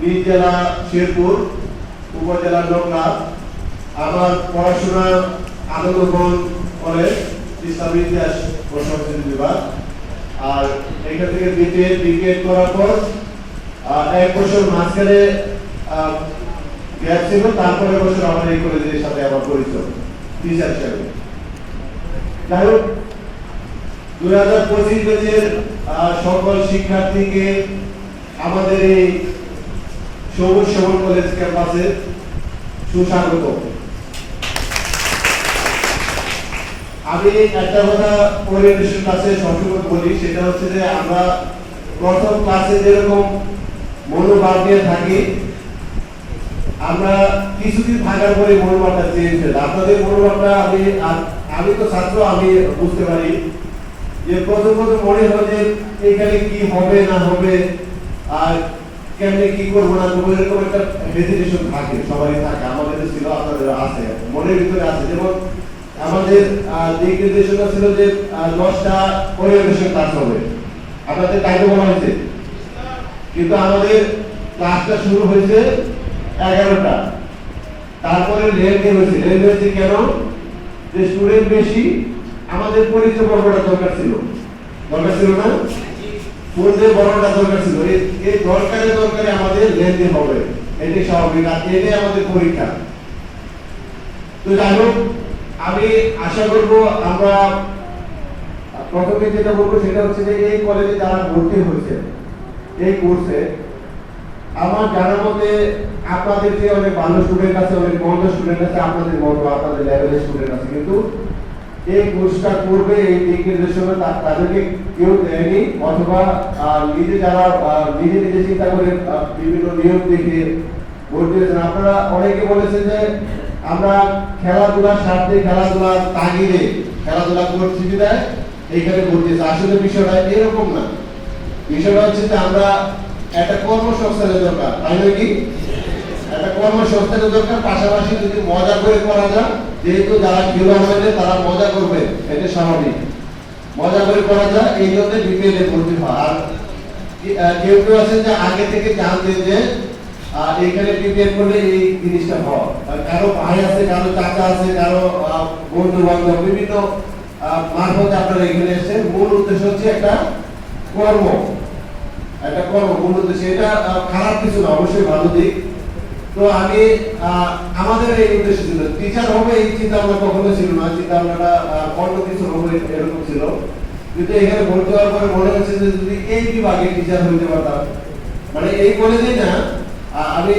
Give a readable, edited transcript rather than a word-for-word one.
নিজ জেলা শেরপুর, উপজেলা নকলা। আমার পড়াশোনা আনন্দমোহন কলেজ, ইসলামী ইতিহাস ও সংস্কৃতি বিভাগ। আর এখান থেকে বিটেড করার পর 1 বছর মাঝখানে গ্যাপ ছিল, তারপরে বছর আমার এই কলেজের সাথে আমার পরিচয় টিচার হিসেবে। যাই হোক, 2025 ব্যাচের সকল শিক্ষার্থীকে আমাদের এই সবুজ সবল কলেজ ক্যাম্পাসে সুস্বাগত। আমি একটা কথা ওরিয়েন্টেশন ক্লাসে সবসময় বলি, সেটা হচ্ছে যে আমরা প্রথম ক্লাসে যেরকম মনোভাব নিয়ে থাকি, আমরা কিছুদিন থাকার পরে মনোভাবটা চেঞ্জ হয়ে আপনাদের মনোভাবটা আমি তো ছাত্র, আমি বুঝতে পারি যে প্রথম মনে হয় যে এখানে কি হবে না হবে আর কেমনে কি করবো না করবো, এরকম একটা হেজিটেশন থাকে, সবারই থাকে, আমাদের ছিল, আপনাদের আছে, মনের ভিতরে আছে। যেমন আমাদের দিক নির্দেশনা ছিল যে 10টা ওরিয়েন্টেশন ক্লাস হবে, আপনাদের টাইমে বলা হয়েছে, কিন্তু আমাদের ক্লাসটা শুরু হয়েছে 11টা। তারপরে লেনদেন হয়েছে কেন? যে স্টুডেন্ট বেশি, আমাদের পরিচয় পর্বটা দরকার ছিল না, পরিচয় পর্বটা দরকার ছিল। এই দরকারে আমাদের লেনদেন হবে, এটাই স্বাভাবিক, আর এটাই আমাদের পরীক্ষা। তো যাই হোক, আমি আশা করব আমরা প্রথমে যেটা বলবো সেটা হচ্ছে যে এই কলেজে যারা ভর্তি হয়েছে এই কোর্সে, আমার জানার মতে আপনাদের যে অনেক ভালো স্টুডেন্ট আছে, অনেক মন্দ স্টুডেন্ট আছে, আপনাদের মতো আপনাদের লেভেলের স্টুডেন্ট আছে, কিন্তু এই কোর্সটা করবে এই দিক নির্দেশনা তাদেরকে কেউ দেয়নি, অথবা নিজে যারা নিজে চিন্তা করে বিভিন্ন নিয়ম দেখে ভর্তি হয়েছেন। আপনারা অনেকে বলেছেন যে আমরা খেলাধুলার স্বার্থে, খেলাধুলার তাগিদে খেলাধুলা করছি বিধায় এইখানে ভর্তি হয়েছে। আসলে বিষয়টা এরকম না। বিষয়টা হচ্ছে যে আমরা একটা কর্মসংস্থানের দরকার, তাই নয় কি? একটা কর্মসংস্থানের দরকার, পাশাপাশি যদি মজা করে করা যায়, যেহেতু যারা খেলা হবে তারা মজা করবে, এটা স্বাভাবিক, মজা করে করা যায়, এই জন্য বিপিএল এ ভর্তি হয়। আর কেউ আছেন যে আগে থেকে জানতেন যে এখানে বিপিএল করলে এই জিনিসটা হয়, কারো ভাই আছে, কারো চাচা আছে, কারো বন্ধু বান্ধব বিভিন্ন মারফতে আপনারা এখানে এসে, মূল উদ্দেশ্য হচ্ছে একটা কর্ম মূল উদ্দেশ্য। এটা খারাপ কিছু না, অবশ্যই ভালো দিক। তো আমি আমাদের এই উদ্দেশ্য ছিল টিচার হবে, এই চিন্তা ভাবনা কখনো ছিল না, চিন্তা ভাবনাটা অন্য কিছু হবে এরকম ছিল। কিন্তু এখানে ভর্তি হওয়ার পরে মনে হচ্ছে যে যদি এই বিভাগে টিচার হইতে পারতাম, মানে এই কলেজেই না, আমি